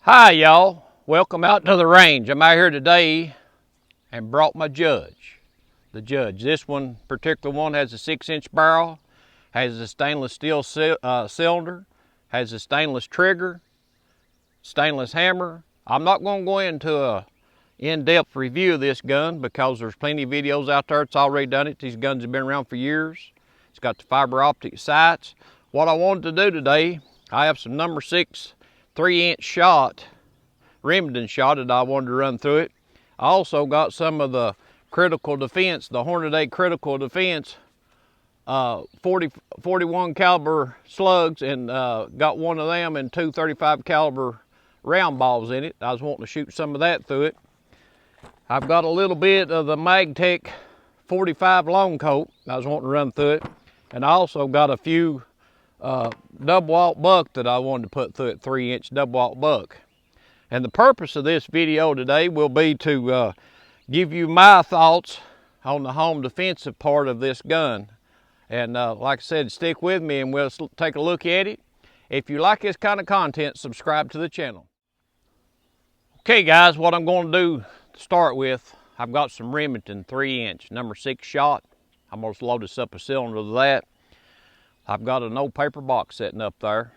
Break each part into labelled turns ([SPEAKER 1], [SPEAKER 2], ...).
[SPEAKER 1] Hi y'all, welcome out to the range. I'm out here today and brought my Judge. The Judge. This one, particular one, has a 6-inch barrel, has a stainless steel cylinder, has a stainless trigger, stainless hammer. I'm not going to go into a in-depth review of this gun because there's plenty of videos out there that's already done it. These guns have been around for years. It's got the fiber optic sights. What I wanted to do today, I have some number 6 3-inch shot, Remington shot that I wanted to run through it. I also got some of the critical defense, the Hornady critical defense 41 caliber slugs, and got one of them and 2 35 caliber round balls in it. I was wanting to shoot some of that through it. I've got a little bit of the Magtech 45 long coat I was wanting to run through it, and I also got a few double aught buck that I wanted to put through it, 3-inch double aught buck. And the purpose of this video today will be to give you my thoughts on the home defensive part of this gun. And like I said, stick with me and we'll take a look at it. If you like this kind of content, subscribe to the channel. Okay guys, what I'm going to do to start with, I've got some Remington 3-inch number 6 shot. I'm going to load this up a cylinder of that. I've got an old paper box sitting up there.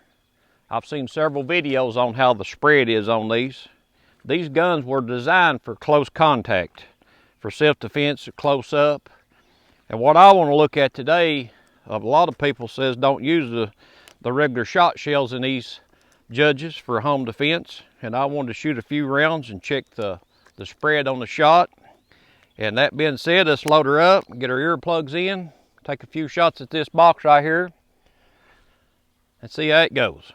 [SPEAKER 1] I've seen several videos on how the spread is on these. These guns were designed for close contact, for self-defense, close up. And what I want to look at today, a lot of people says don't use the regular shot shells in these Judges for home defense. And I wanted to shoot a few rounds and check the spread on the shot. And that being said, let's load her up, get her earplugs in, take a few shots at this box right here, and see how it goes.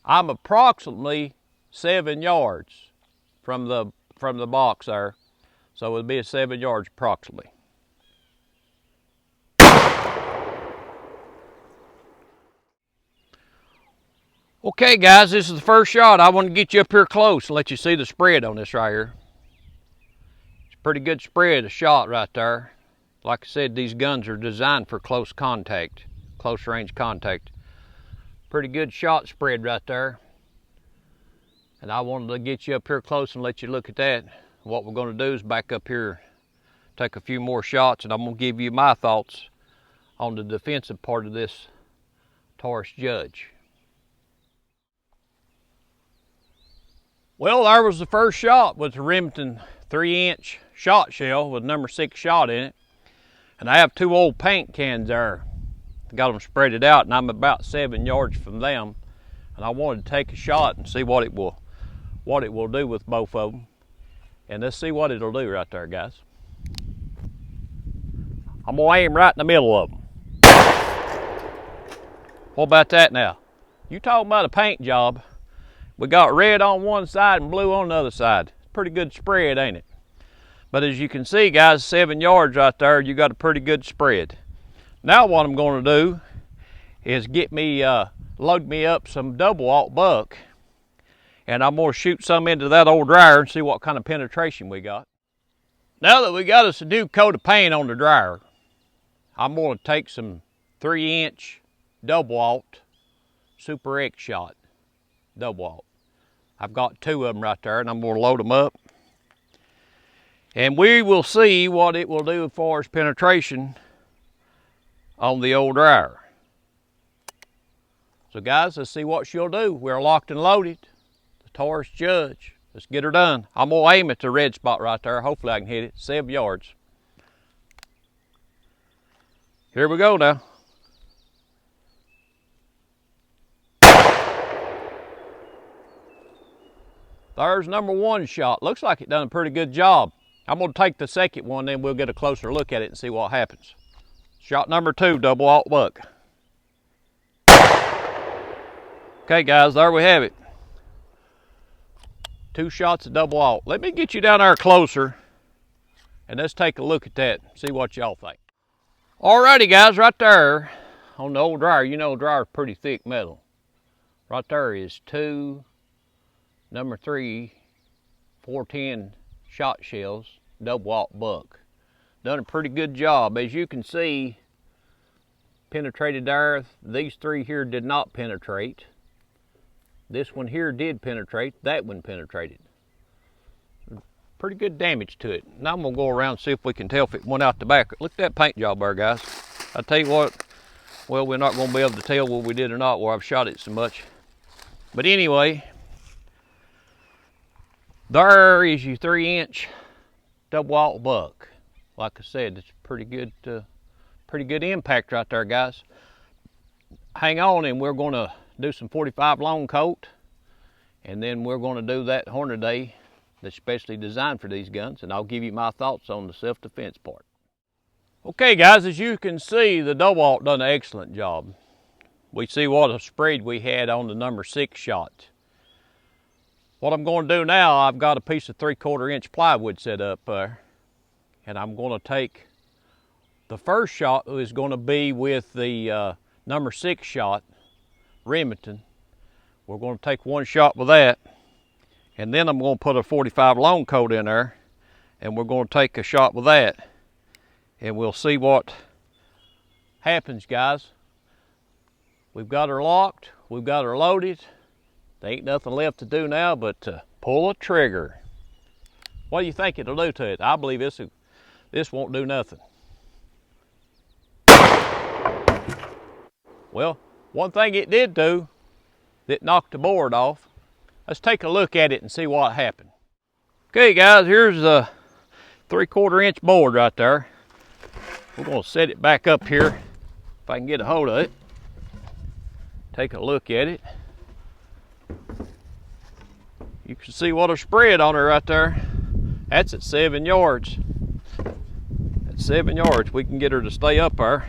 [SPEAKER 1] I'm approximately 7 yards from the box there, so it'll be 7 yards approximately. Okay guys, this is the first shot. I want to get you up here close and let you see the spread on this right here. It's a pretty good spread, a shot right there. Like I said, these guns are designed for close contact, close range contact. Pretty good shot spread right there. And I wanted to get you up here close and let you look at that. What we're going to do is back up here, take a few more shots, and I'm going to give you my thoughts on the defensive part of this Taurus Judge. Well, there was the first shot with the Remington 3-inch shot shell with number 6 shot in it. And I have 2 old paint cans there. Got them spreaded out, and I'm about 7 yards from them. And I wanted to take a shot and see what it will do with both of them. And let's see what it'll do right there, guys. I'm gonna aim right in the middle of them. What about that now? You talking about a paint job? We got red on one side and blue on the other side. Pretty good spread, ain't it? But as you can see, guys, 7 yards right there, you got a pretty good spread. Now what I'm going to do is load me up some double aught buck, and I'm going to shoot some into that old dryer and see what kind of penetration we got. Now that we got us a new coat of paint on the dryer, I'm going to take some 3-inch double aught Super X shot double aught. I've got 2 of them right there, and I'm going to load them up. And we will see what it will do as far as penetration on the old dryer. So guys, let's see what she'll do. We're locked and loaded. The Taurus Judge. Let's get her done. I'm going to aim at the red spot right there. Hopefully I can hit it. 7 yards. Here we go now. There's number 1 shot. Looks like it done a pretty good job. I'm going to take the second one, then we'll get a closer look at it and see what happens. Shot number 2, double aught buck. Okay guys, there we have it. 2 shots of double aught. Let me get you down there closer and let's take a look at that, see what y'all think. Alrighty guys, right there on the old dryer, you know the dryer's pretty thick metal. Right there is 2 number 3 410 shot shells, double aught buck. Done a pretty good job. As you can see, penetrated there. These 3 here did not penetrate. This one here did penetrate, that one penetrated. Pretty good damage to it. Now I'm gonna go around and see if we can tell if it went out the back. Look at that paint job there, guys. I tell you what, well, we're not gonna be able to tell whether we did or not where I've shot it so much. But anyway, there is your 3-inch double aught buck. Like I said, it's pretty good impact right there, guys. Hang on, and we're gonna do some 45 long coat, and then we're gonna do that Hornady that's specially designed for these guns, and I'll give you my thoughts on the self-defense part. Okay, guys, as you can see, the double aught done an excellent job. We see what a spread we had on the number 6 shot. What I'm going to do now, I've got a piece of 3/4 inch plywood set up there, and I'm going to take the first shot is going to be with the number 6 shot, Remington. We're going to take one shot with that, and then I'm going to put a 45 long coat in there, and we're going to take a shot with that, and we'll see what happens, guys. We've got her locked, we've got her loaded. There ain't nothing left to do now but to pull a trigger. What do you think it'll do to it? I believe this won't do nothing. Well, one thing it did do, that knocked the board off. Let's take a look at it and see what happened. Okay, guys, here's a 3/4 inch board right there. We're gonna set it back up here if I can get a hold of it. Take a look at it. You can see what a spread on her right there. That's at 7 yards. At 7 yards, we can get her to stay up there.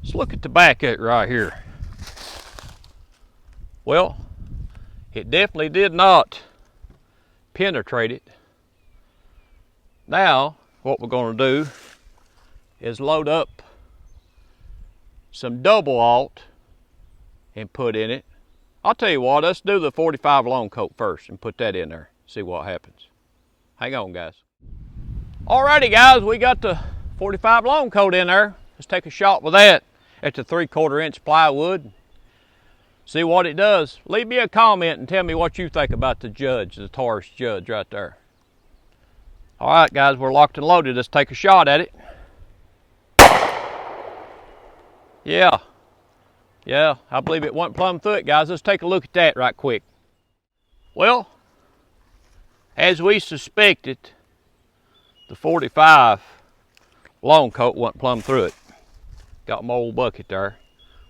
[SPEAKER 1] Let's look at the back of it right here. Well, it definitely did not penetrate it. Now, what we're going to do is load up some double aught and put in it. I'll tell you what, let's do the 45 long coat first and put that in there, see what happens. Hang on, guys. Alrighty, guys, we got the 45 long coat in there. Let's take a shot with that at the 3/4 inch plywood. See what it does. Leave me a comment and tell me what you think about the Judge, the Taurus Judge right there. All right, guys, we're locked and loaded. Let's take a shot at it. Yeah, I believe it went plumb through it, guys. Let's take a look at that right quick. Well, as we suspected, the 45 long coat went plumb through it. Got my old bucket there.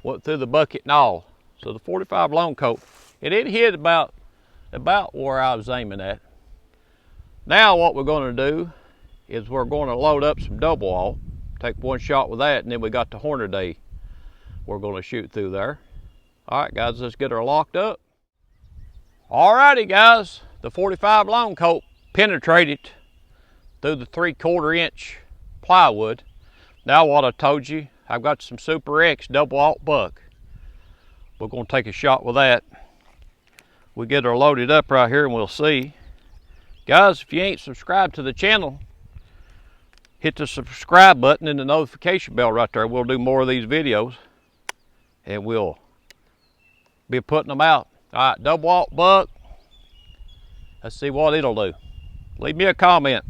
[SPEAKER 1] Went through the bucket and all. So the 45 long coat, it did hit about where I was aiming at. Now what we're going to do is we're going to load up some double aught, take one shot with that, and then we got the Hornady we're going to shoot through there. All right, guys, let's get her locked up. All righty, guys, the 45 long coat penetrated through the 3/4 inch plywood. Now what I told you, I've got some Super X double aught buck. We're going to take a shot with that. We get her loaded up right here and we'll see. Guys, if you ain't subscribed to the channel, hit the subscribe button and the notification bell right there. We'll do more of these videos and we'll be putting them out. All right, double aught buck. Let's see what it'll do. Leave me a comment.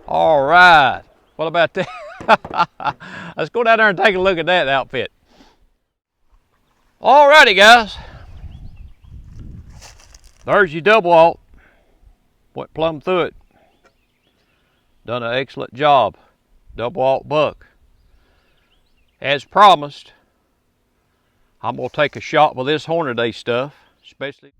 [SPEAKER 1] All right, what about that? Let's go down there and take a look at that outfit. All righty, guys. There's your double aught. Went plumb through it. Done an excellent job. Double aught buck. As promised, I'm going to take a shot with this Hornady stuff, especially.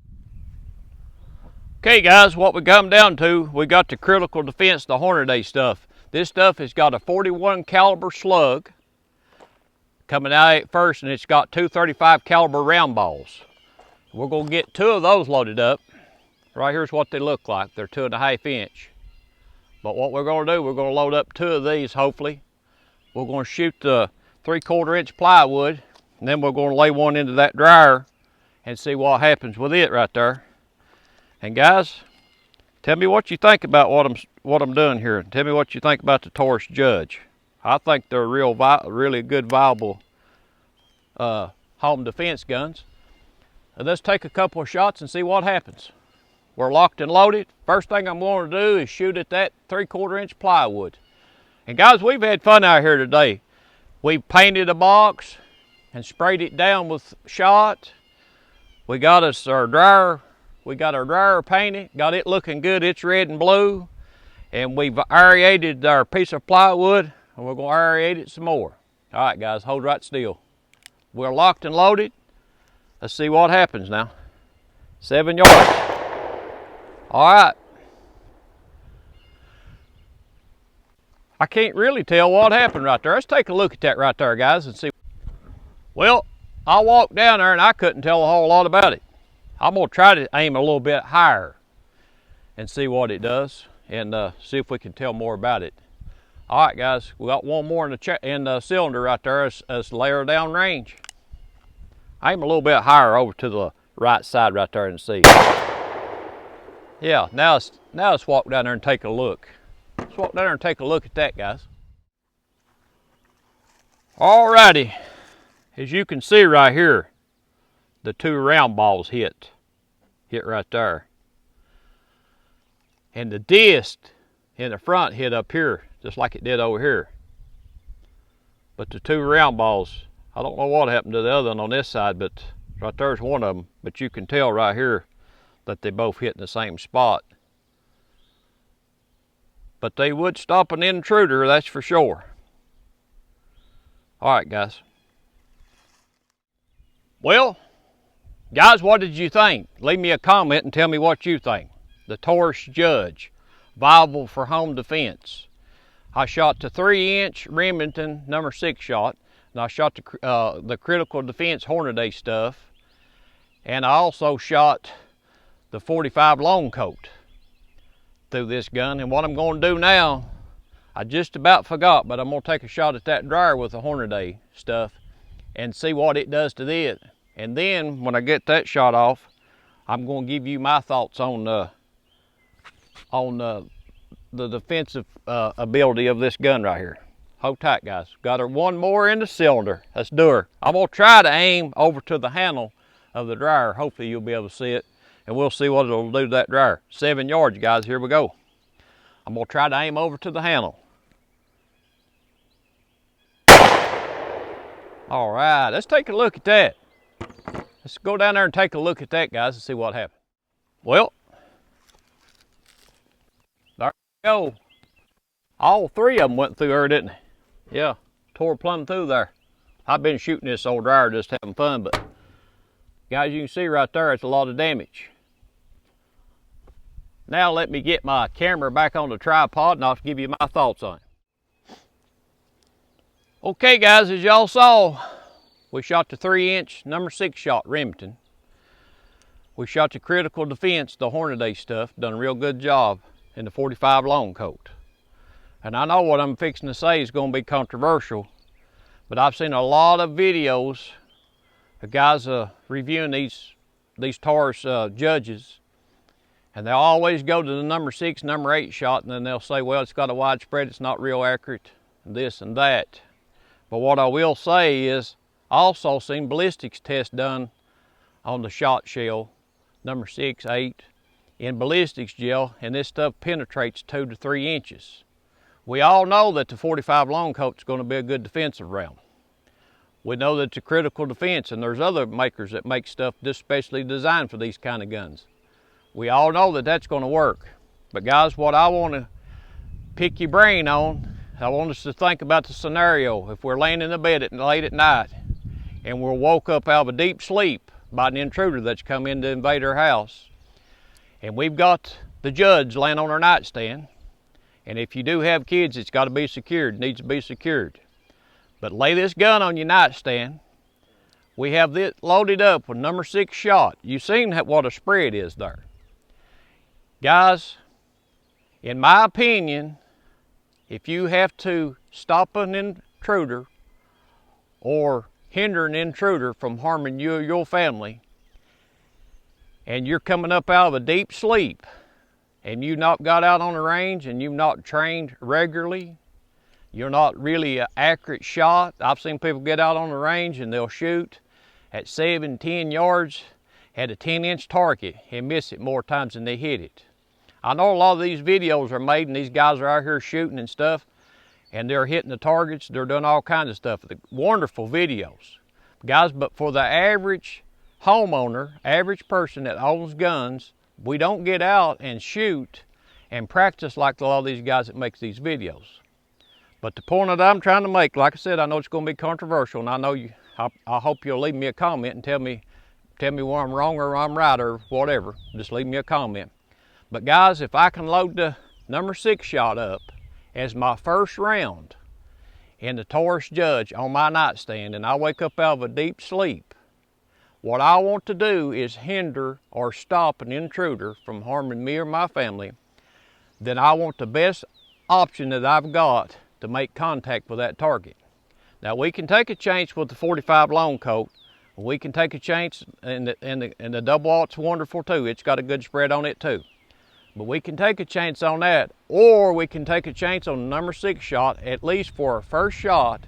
[SPEAKER 1] Okay, guys, what we come down to, we got the critical defense, the Hornady stuff. This stuff has got a 41 caliber slug coming out at first, and it's got 235 caliber round balls. We're going to get 2 of those loaded up. Right here's what they look like. They're 2.5 inch. But what we're going to do, we're going to load up 2 of these, hopefully. We're going to shoot the 3/4 inch plywood, and then we're going to lay one into that dryer and see what happens with it right there. And guys, tell me what you think about what I'm doing here. Tell me what you think about the Taurus Judge. I think they're really good, viable home defense guns. Let's take a couple of shots and see what happens. We're locked and loaded. First thing I'm going to do is shoot at that 3/4 inch plywood. And guys, we've had fun out here today. We've painted a box and sprayed it down with shot. We got our dryer painted, got it looking good. It's red and blue. And we've aerated our piece of plywood, and we're going to aerate it some more. All right, guys, hold right still. We're locked and loaded. Let's see what happens now. 7 yards. All right. I can't really tell what happened right there. Let's take a look at that right there, guys, and see. Well, I walked down there and I couldn't tell a whole lot about it. I'm gonna try to aim a little bit higher and see what it does, and see if we can tell more about it. All right, guys, we got one more in the cylinder right there as layer down range. Aim a little bit higher over to the right side right there and see. Yeah, now let's walk down there and take a look. Let's walk down there and take a look at that, guys. Alrighty, as you can see right here, the 2 round balls hit right there. And the disc in the front hit up here, just like it did over here. But the 2 round balls, I don't know what happened to the other one on this side, but right there's one of them. But you can tell right here that they both hit in the same spot. But they would stop an intruder, that's for sure. All right, guys. Well, guys, what did you think? Leave me a comment and tell me what you think. The Taurus Judge, viable for home defense. I shot the 3-inch Remington number 6 shot, and I shot the critical defense Hornady stuff, and I also shot the 45 long coat through this gun. And what I'm going to do now, I just about forgot, but I'm going to take a shot at that dryer with the Hornady stuff and see what it does to it. And then when I get that shot off, I'm going to give you my thoughts on the defensive ability of this gun right here. Hold tight, guys. Got her one more in the cylinder. Let's do her. I'm going to try to aim over to the handle of the dryer. Hopefully you'll be able to see it, and we'll see what it'll do to that dryer. 7 yards, guys. Here we go. I'm going to try to aim over to the handle. All right, let's take a look at that. Let's go down there and take a look at that, guys, and see what happened. Well, there we go. All 3 of them went through there, didn't they? Yeah, tore plumb through there. I've been shooting this old dryer just having fun, but guys, you can see right there, it's a lot of damage. Now let me get my camera back on the tripod and I'll give you my thoughts on it. Okay, guys, as y'all saw, we shot the 3-inch number 6 shot Remington. We shot the critical defense, the Hornady stuff, done a real good job in the 45 long coat. And I know what I'm fixing to say is going to be controversial, but I've seen a lot of videos of guys reviewing these Taurus Judges, and they always go to the number 6, number 8 shot, and then they'll say, well, it's got a wide spread, it's not real accurate, and this and that. But what I will say is, I also seen ballistics tests done on the shot shell, number 6, 8, in ballistics gel, and this stuff penetrates 2 to 3 inches. We all know that the 45 long coat is going to be a good defensive round. We know that it's a critical defense, and there's other makers that make stuff just specially designed for these kind of guns. We all know that that's going to work. But guys, what I want to pick your brain on, I want us to think about the scenario. If we're laying in the bed late at night and we're woke up out of a deep sleep by an intruder that's come in to invade our house, and we've got the Judge laying on our nightstand, and if you do have kids, it's got to be secured, needs to be secured. But lay this gun on your nightstand. We have this loaded up with number 6 shot. You've seen what a spread is there. Guys, in my opinion, if you have to stop an intruder or hinder an intruder from harming you or your family, and you're coming up out of a deep sleep, and you've not got out on the range and you've not trained regularly, You're not really an accurate shot. I've seen people get out on the range and they'll shoot at 7, 10 yards at a 10-inch target and miss it more times than they hit it. I know a lot of these videos are made and these guys are out here shooting and stuff, and they're hitting the targets, they're doing all kinds of stuff. Wonderful videos, guys, but for the average homeowner, average person that owns guns, we don't get out and shoot and practice like a lot of these guys that make these videos. But the point that I'm trying to make, like I said, I know it's going to be controversial, and I know I hope you'll leave me a comment and tell me where I'm wrong or I'm right or whatever. Just leave me a comment. But guys, if I can load the number 6 shot up as my first round in the Taurus Judge on my nightstand, and I wake up out of a deep sleep, what I want to do is hinder or stop an intruder from harming me or my family. Then I want the best option that I've got to make contact with that target. Now, we can take a chance with the 45 long coat. We can take a chance, and the double aught's wonderful too. It's got a good spread on it too. But we can take a chance on that, or we can take a chance on the number 6 shot, at least for a first shot,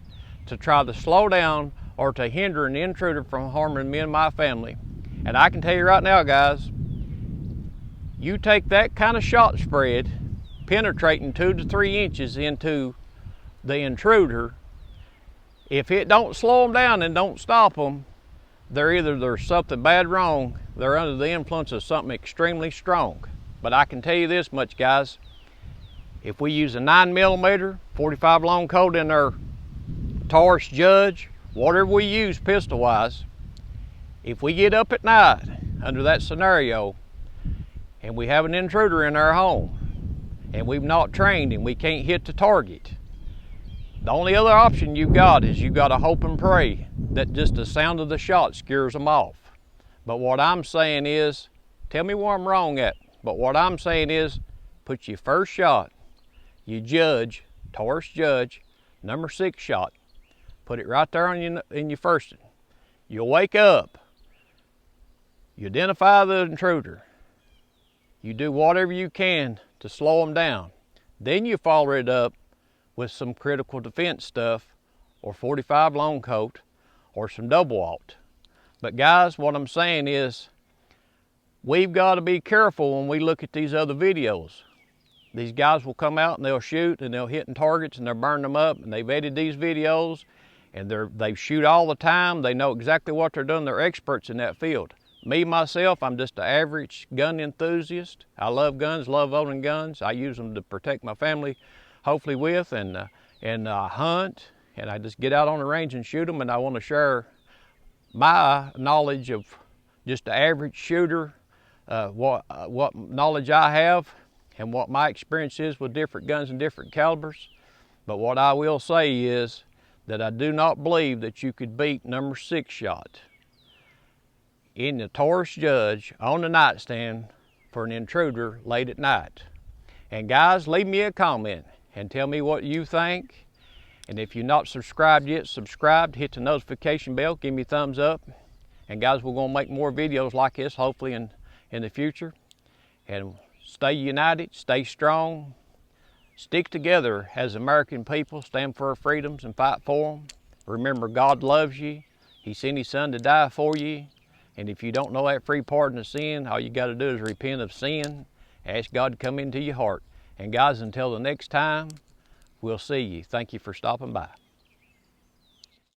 [SPEAKER 1] to try to slow down or to hinder an intruder from harming me and my family. And I can tell you right now, guys, you take that kind of shot spread, penetrating 2 to 3 inches into the intruder, if it don't slow them down and don't stop them, there's something bad wrong. They're under the influence of something extremely strong. But I can tell you this much, guys, if we use a 9mm 45 long coat in our Taurus Judge, whatever we use pistol wise, if we get up at night under that scenario and we have an intruder in our home and we've not trained and we can't hit the target, the only other option you've got is you've got to hope and pray that just the sound of the shot scares them off. But what I'm saying is, tell me where I'm wrong at, but what I'm saying is, put your first shot, you Judge, Taurus Judge, number 6 shot, put it right there on in your first one. You'll wake up, you identify the intruder, you do whatever you can to slow them down. Then you follow it up with some critical defense stuff, or 45 long coat, or some double aught. But guys, what I'm saying is, we've got to be careful when we look at these other videos. These guys will come out and they'll shoot and they'll hit targets and they'll burn them up, and they've edited these videos and they shoot all the time. They know exactly what they're doing. They're experts in that field. Me, myself, I'm just an average gun enthusiast. I love guns, love owning guns. I use them to protect my family, hopefully with, and hunt, and I just get out on the range and shoot them, and I want to share my knowledge of just the average shooter, what knowledge I have and what my experience is with different guns and different calibers. But what I will say is that I do not believe that you could beat number 6 shot in the Taurus Judge on the nightstand for an intruder late at night. And guys, leave me a comment and tell me what you think. And if you're not subscribed yet, subscribe, hit the notification bell, give me a thumbs up. And guys, we're gonna make more videos like this, hopefully in the future. And stay united, stay strong, stick together as American people, stand for our freedoms and fight for them. Remember, God loves you. He sent His Son to die for you. And if you don't know that free pardon of sin, all you gotta do is repent of sin, ask God to come into your heart. And guys, until the next time, we'll see you. Thank you for stopping by.